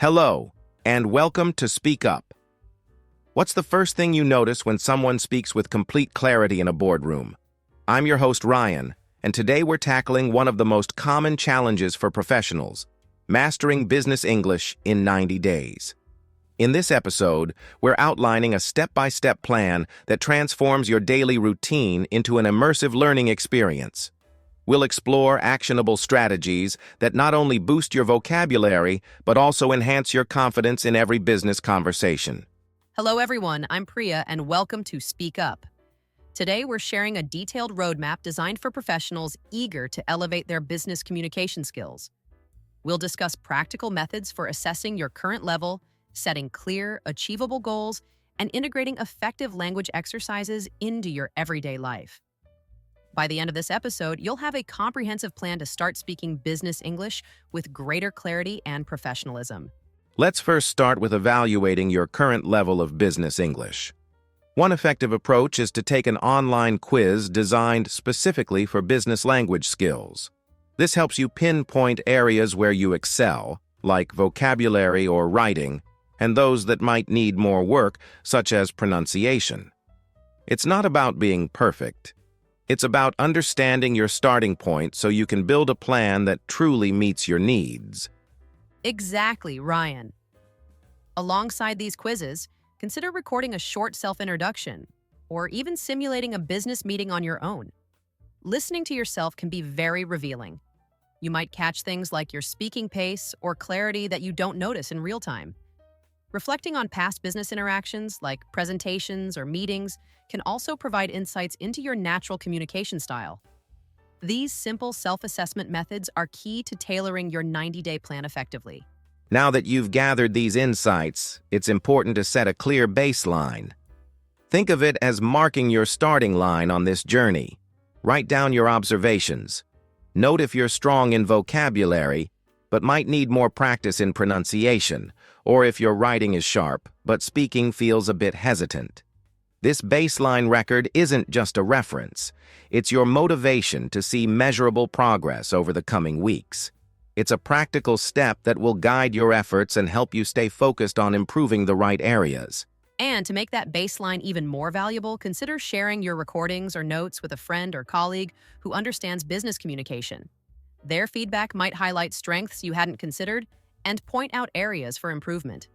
Hello, and welcome to Speak Up. What's the first thing you notice when someone speaks with complete clarity in a boardroom? I'm your host, Ryan, and today we're tackling one of the most common challenges for professionals, mastering business English in 90 days. In this episode, we're outlining a step-by-step plan that transforms your daily routine into an immersive learning experience. We'll explore actionable strategies that not only boost your vocabulary, but also enhance your confidence in every business conversation. Hello everyone, I'm Priya and welcome to Speak Up. Today we're sharing a detailed roadmap designed for professionals eager to elevate their business communication skills. We'll discuss practical methods for assessing your current level, setting clear, achievable goals, and integrating effective language exercises into your everyday life. By the end of this episode, you'll have a comprehensive plan to start speaking business English with greater clarity and professionalism. Let's first start with evaluating your current level of business English. One effective approach is to take an online quiz designed specifically for business language skills. This helps you pinpoint areas where you excel, like vocabulary or writing, and those that might need more work, such as pronunciation. It's not about being perfect. It's about understanding your starting point so you can build a plan that truly meets your needs. Exactly, Ryan. Alongside these quizzes, consider recording a short self-introduction or even simulating a business meeting on your own. Listening to yourself can be very revealing. You might catch things like your speaking pace or clarity that you don't notice in real time. Reflecting on past business interactions like presentations or meetings can also provide insights into your natural communication style. These simple self-assessment methods are key to tailoring your 90-day plan effectively. Now that you've gathered these insights, it's important to set a clear baseline. Think of it as marking your starting line on this journey. Write down your observations. Note if you're strong in vocabulary, but might need more practice in pronunciation, or if your writing is sharp, but speaking feels a bit hesitant. This baseline record isn't just a reference. It's your motivation to see measurable progress over the coming weeks. It's a practical step that will guide your efforts and help you stay focused on improving the right areas. And to make that baseline even more valuable, consider sharing your recordings or notes with a friend or colleague who understands business communication. Their feedback might highlight strengths you hadn't considered and point out areas for improvement.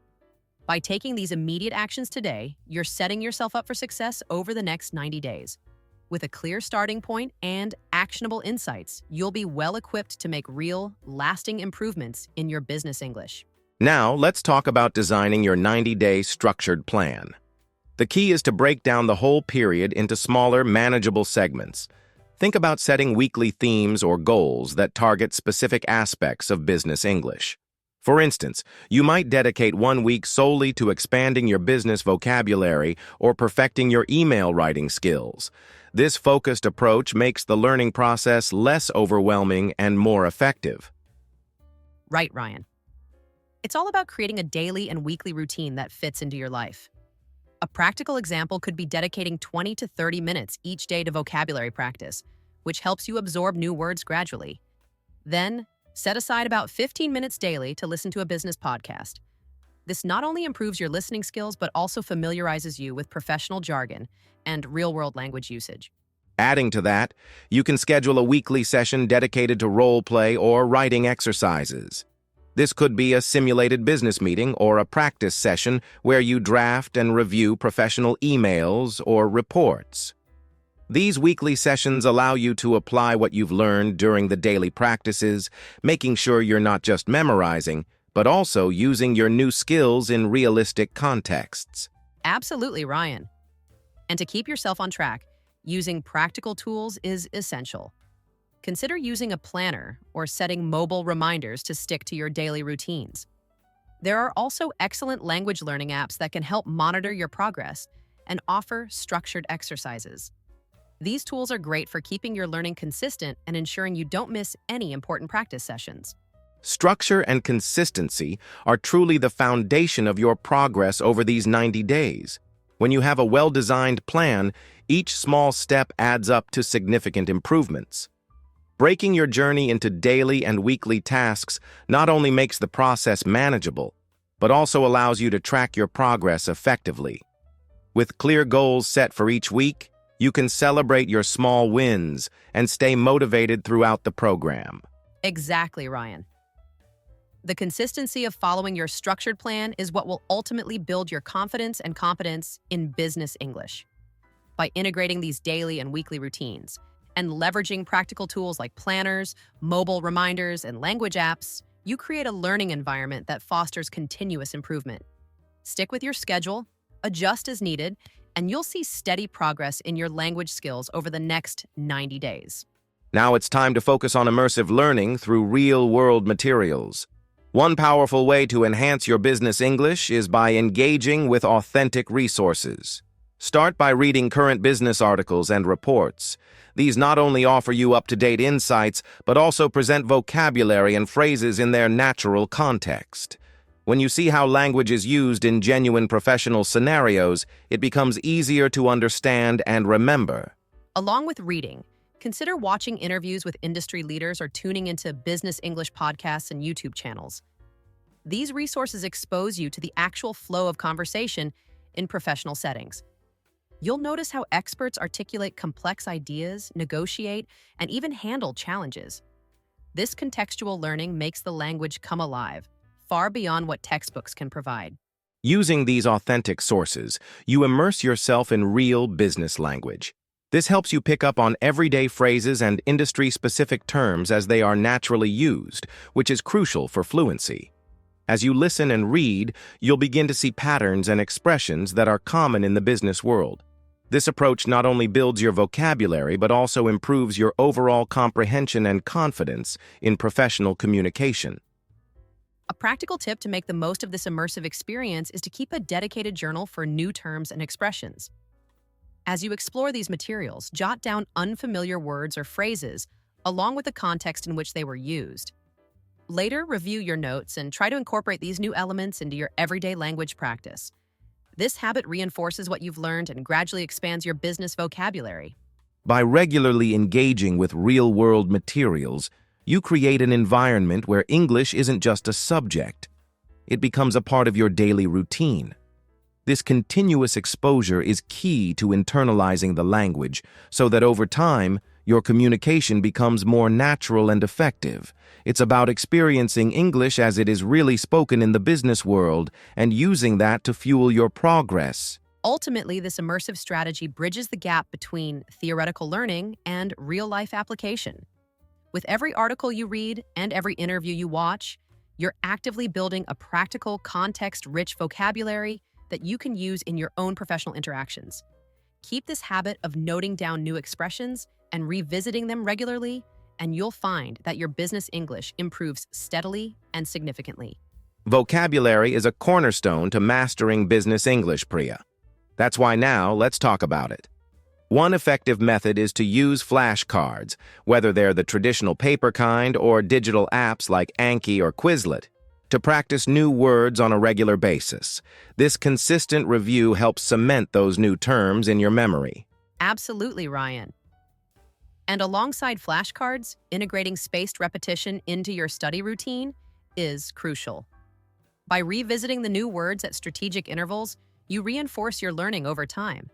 By taking these immediate actions today, you're setting yourself up for success over the next 90 days. With a clear starting point and actionable insights, you'll be well equipped to make real, lasting improvements in your business English. Now, let's talk about designing your 90-day structured plan. The key is to break down the whole period into smaller, manageable segments. Think about setting weekly themes or goals that target specific aspects of business English. For instance, you might dedicate 1 week solely to expanding your business vocabulary or perfecting your email writing skills. This focused approach makes the learning process less overwhelming and more effective. Right, Ryan. It's all about creating a daily and weekly routine that fits into your life. A practical example could be dedicating 20 to 30 minutes each day to vocabulary practice, which helps you absorb new words gradually. Then, set aside about 15 minutes daily to listen to a business podcast. This not only improves your listening skills, but also familiarizes you with professional jargon and real-world language usage. Adding to that, you can schedule a weekly session dedicated to role play or writing exercises. This could be a simulated business meeting or a practice session where you draft and review professional emails or reports. These weekly sessions allow you to apply what you've learned during the daily practices, making sure you're not just memorizing, but also using your new skills in realistic contexts. Absolutely, Ryan. And to keep yourself on track, using practical tools is essential. Consider using a planner or setting mobile reminders to stick to your daily routines. There are also excellent language learning apps that can help monitor your progress and offer structured exercises. These tools are great for keeping your learning consistent and ensuring you don't miss any important practice sessions. Structure and consistency are truly the foundation of your progress over these 90 days. When you have a well-designed plan, each small step adds up to significant improvements. Breaking your journey into daily and weekly tasks not only makes the process manageable, but also allows you to track your progress effectively. With clear goals set for each week, you can celebrate your small wins and stay motivated throughout the program. Exactly, Ryan. The consistency of following your structured plan is what will ultimately build your confidence and competence in business English. By integrating these daily and weekly routines and leveraging practical tools like planners, mobile reminders, and language apps, you create a learning environment that fosters continuous improvement. Stick with your schedule, adjust as needed, and you'll see steady progress in your language skills over the next 90 days. Now it's time to focus on immersive learning through real-world materials. One powerful way to enhance your business English is by engaging with authentic resources. Start by reading current business articles and reports. These not only offer you up-to-date insights, but also present vocabulary and phrases in their natural context. When you see how language is used in genuine professional scenarios, it becomes easier to understand and remember. Along with reading, consider watching interviews with industry leaders or tuning into business English podcasts and YouTube channels. These resources expose you to the actual flow of conversation in professional settings. You'll notice how experts articulate complex ideas, negotiate, and even handle challenges. This contextual learning makes the language come alive, far beyond what textbooks can provide. Using these authentic sources, you immerse yourself in real business language. This helps you pick up on everyday phrases and industry-specific terms as they are naturally used, which is crucial for fluency. As you listen and read, you'll begin to see patterns and expressions that are common in the business world. This approach not only builds your vocabulary, but also improves your overall comprehension and confidence in professional communication. A practical tip to make the most of this immersive experience is to keep a dedicated journal for new terms and expressions. As you explore these materials, jot down unfamiliar words or phrases, along with the context in which they were used. Later, review your notes and try to incorporate these new elements into your everyday language practice. This habit reinforces what you've learned and gradually expands your business vocabulary. By regularly engaging with real-world materials, you create an environment where English isn't just a subject. It becomes a part of your daily routine. This continuous exposure is key to internalizing the language so that over time, your communication becomes more natural and effective. It's about experiencing English as it is really spoken in the business world and using that to fuel your progress. Ultimately, this immersive strategy bridges the gap between theoretical learning and real-life application. With every article you read and every interview you watch, you're actively building a practical, context-rich vocabulary that you can use in your own professional interactions. Keep this habit of noting down new expressions and revisiting them regularly, and you'll find that your business English improves steadily and significantly. Vocabulary is a cornerstone to mastering business English, Priya. That's why now let's talk about it. One effective method is to use flashcards, whether they're the traditional paper kind or digital apps like Anki or Quizlet, to practice new words on a regular basis. This consistent review helps cement those new terms in your memory. Absolutely, Ryan. And alongside flashcards, integrating spaced repetition into your study routine is crucial. By revisiting the new words at strategic intervals, you reinforce your learning over time.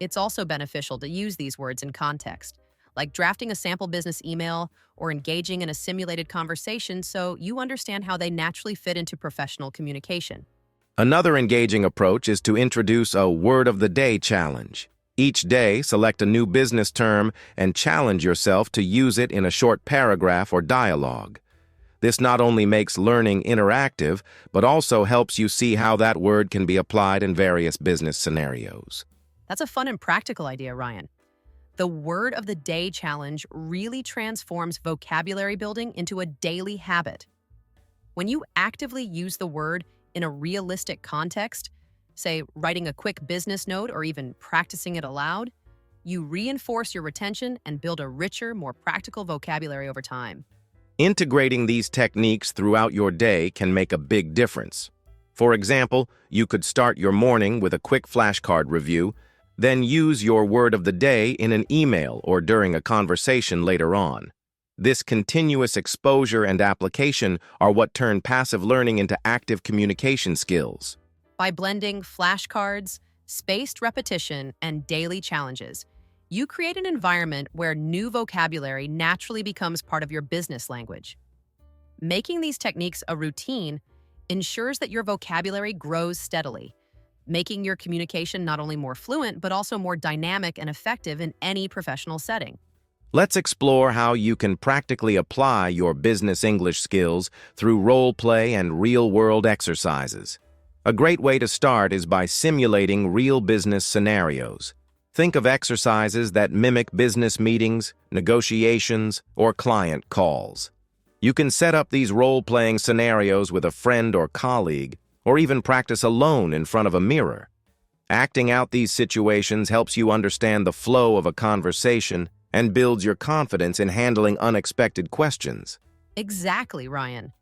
It's also beneficial to use these words in context, like drafting a sample business email or engaging in a simulated conversation so you understand how they naturally fit into professional communication. Another engaging approach is to introduce a Word of the Day challenge. Each day, select a new business term and challenge yourself to use it in a short paragraph or dialogue. This not only makes learning interactive, but also helps you see how that word can be applied in various business scenarios. That's a fun and practical idea, Ryan. The Word of the Day challenge really transforms vocabulary building into a daily habit. When you actively use the word in a realistic context, say writing a quick business note or even practicing it aloud, you reinforce your retention and build a richer, more practical vocabulary over time. Integrating these techniques throughout your day can make a big difference. For example, you could start your morning with a quick flashcard review, then use your word of the day in an email or during a conversation later on. This continuous exposure and application are what turn passive learning into active communication skills. By blending flashcards, spaced repetition, and daily challenges, you create an environment where new vocabulary naturally becomes part of your business language. Making these techniques a routine ensures that your vocabulary grows steadily, making your communication not only more fluent, but also more dynamic and effective in any professional setting. Let's explore how you can practically apply your business English skills through role play and real-world exercises. A great way to start is by simulating real business scenarios. Think of exercises that mimic business meetings, negotiations, or client calls. You can set up these role-playing scenarios with a friend or colleague, or even practice alone in front of a mirror. Acting out these situations helps you understand the flow of a conversation and builds your confidence in handling unexpected questions. Exactly, Ryan.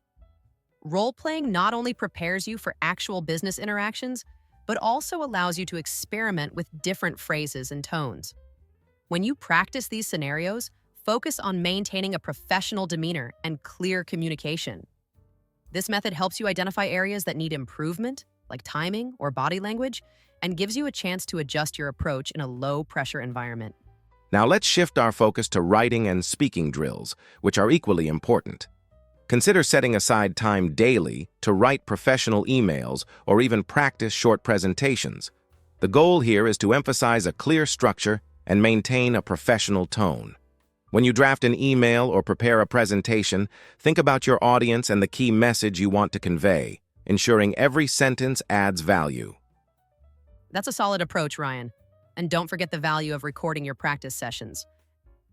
Role-playing not only prepares you for actual business interactions, but also allows you to experiment with different phrases and tones. When you practice these scenarios, focus on maintaining a professional demeanor and clear communication. This method helps you identify areas that need improvement, like timing or body language, and gives you a chance to adjust your approach in a low-pressure environment. Now let's shift our focus to writing and speaking drills, which are equally important. Consider setting aside time daily to write professional emails or even practice short presentations. The goal here is to emphasize a clear structure and maintain a professional tone. When you draft an email or prepare a presentation, think about your audience and the key message you want to convey, ensuring every sentence adds value. That's a solid approach, Ryan. And don't forget the value of recording your practice sessions.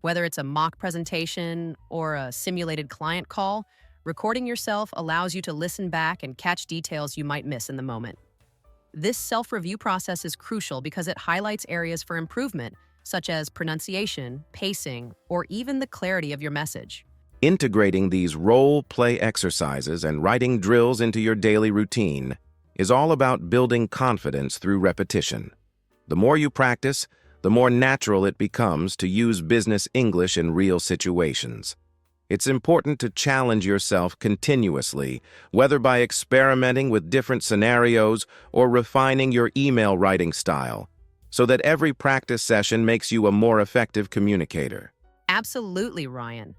Whether it's a mock presentation or a simulated client call, recording yourself allows you to listen back and catch details you might miss in the moment. This self-review process is crucial because it highlights areas for improvement, such as pronunciation, pacing, or even the clarity of your message. Integrating these role-play exercises and writing drills into your daily routine is all about building confidence through repetition. The more you practice, the more natural it becomes to use business English in real situations. It's important to challenge yourself continuously, whether by experimenting with different scenarios or refining your email writing style, so that every practice session makes you a more effective communicator. Absolutely, Ryan.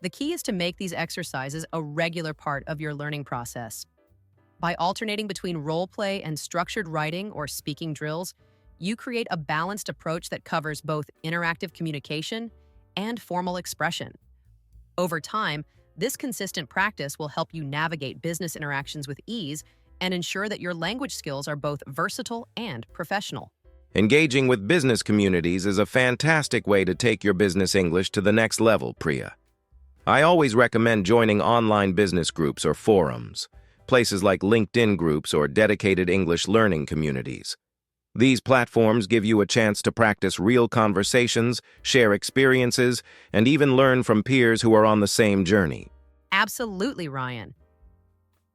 The key is to make these exercises a regular part of your learning process. By alternating between role play and structured writing or speaking drills, you create a balanced approach that covers both interactive communication and formal expression. Over time, this consistent practice will help you navigate business interactions with ease and ensure that your language skills are both versatile and professional. Engaging with business communities is a fantastic way to take your business English to the next level, Priya. I always recommend joining online business groups or forums, places like LinkedIn groups or dedicated English learning communities. These platforms give you a chance to practice real conversations, share experiences, and even learn from peers who are on the same journey. Absolutely, Ryan.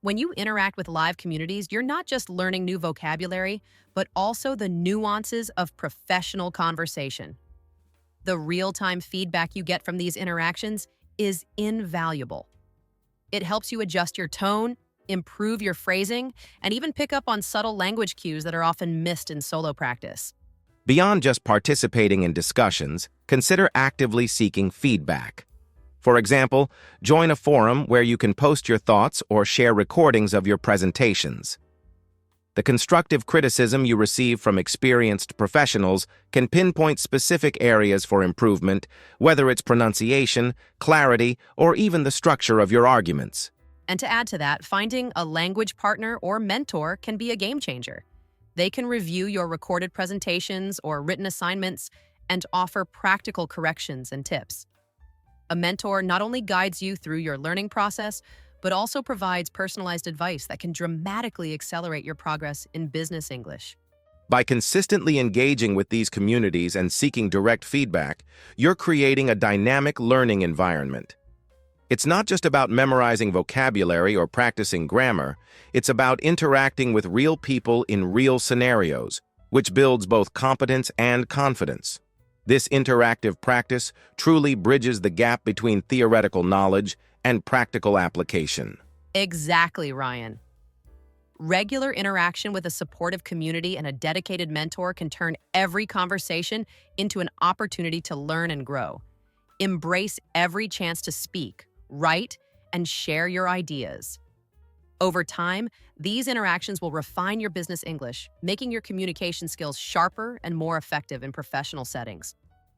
When you interact with live communities, you're not just learning new vocabulary, but also the nuances of professional conversation. The real-time feedback you get from these interactions is invaluable. It helps you adjust your tone, improve your phrasing, and even pick up on subtle language cues that are often missed in solo practice. Beyond just participating in discussions, consider actively seeking feedback. For example, join a forum where you can post your thoughts or share recordings of your presentations. The constructive criticism you receive from experienced professionals can pinpoint specific areas for improvement, whether it's pronunciation, clarity, or even the structure of your arguments. And to add to that, finding a language partner or mentor can be a game changer. They can review your recorded presentations or written assignments and offer practical corrections and tips. A mentor not only guides you through your learning process, but also provides personalized advice that can dramatically accelerate your progress in business English. By consistently engaging with these communities and seeking direct feedback, you're creating a dynamic learning environment. It's not just about memorizing vocabulary or practicing grammar, it's about interacting with real people in real scenarios, which builds both competence and confidence. This interactive practice truly bridges the gap between theoretical knowledge and practical application. Exactly, Ryan. Regular interaction with a supportive community and a dedicated mentor can turn every conversation into an opportunity to learn and grow. Embrace every chance to speak, write, and share your ideas. Over time, these interactions will refine your business English, making your communication skills sharper and more effective in professional settings.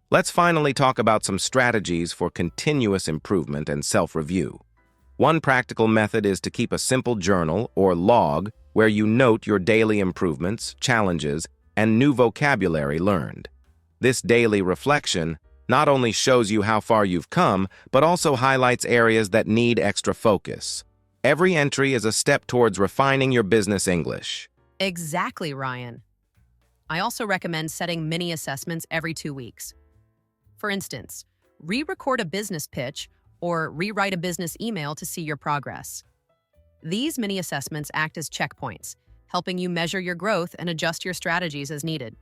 Let's finally talk about some strategies for continuous improvement and self-review. One practical method is to keep a simple journal or log where you note your daily improvements, challenges, and new vocabulary learned. This daily reflection not only shows you how far you've come, but also highlights areas that need extra focus. Every entry is a step towards refining your business English. Exactly, Ryan. I also recommend setting mini assessments every 2 weeks. For instance, re-record a business pitch or rewrite a business email to see your progress. These mini assessments act as checkpoints, helping you measure your growth and adjust your strategies as needed.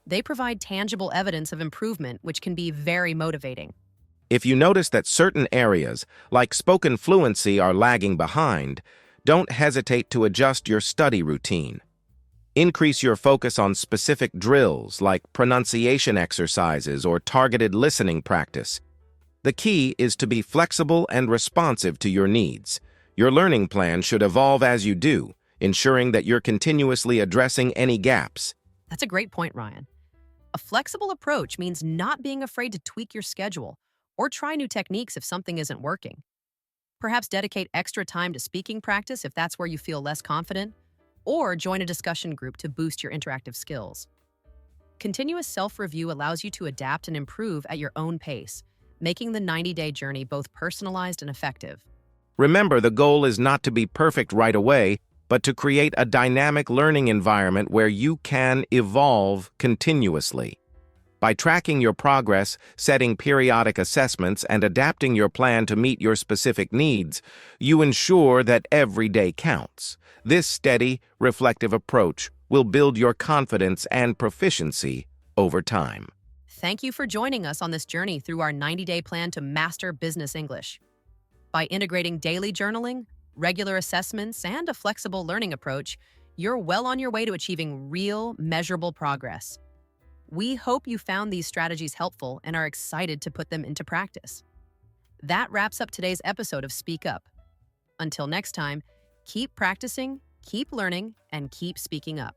They provide tangible evidence of improvement, which can be very motivating. If you notice that certain areas, like spoken fluency, are lagging behind, don't hesitate to adjust your study routine. Increase your focus on specific drills like pronunciation exercises or targeted listening practice. The key is to be flexible and responsive to your needs. Your learning plan should evolve as you do, ensuring that you're continuously addressing any gaps. That's a great point, Ryan. A flexible approach means not being afraid to tweak your schedule or try new techniques if something isn't working. Perhaps dedicate extra time to speaking practice if that's where you feel less confident, or join a discussion group to boost your interactive skills. Continuous self-review allows you to adapt and improve at your own pace, making the 90-day journey both personalized and effective. Remember, the goal is not to be perfect right away, but to create a dynamic learning environment where you can evolve continuously. By tracking your progress, setting periodic assessments, and adapting your plan to meet your specific needs, you ensure that every day counts. This steady, reflective approach will build your confidence and proficiency over time. Thank you for joining us on this journey through our 90-day plan to master business English. By integrating daily journaling, regular assessments, and a flexible learning approach, you're well on your way to achieving real, measurable progress. We hope you found these strategies helpful and are excited to put them into practice. That wraps up today's episode of Speak Up. Until next time, keep practicing, keep learning, and keep speaking up.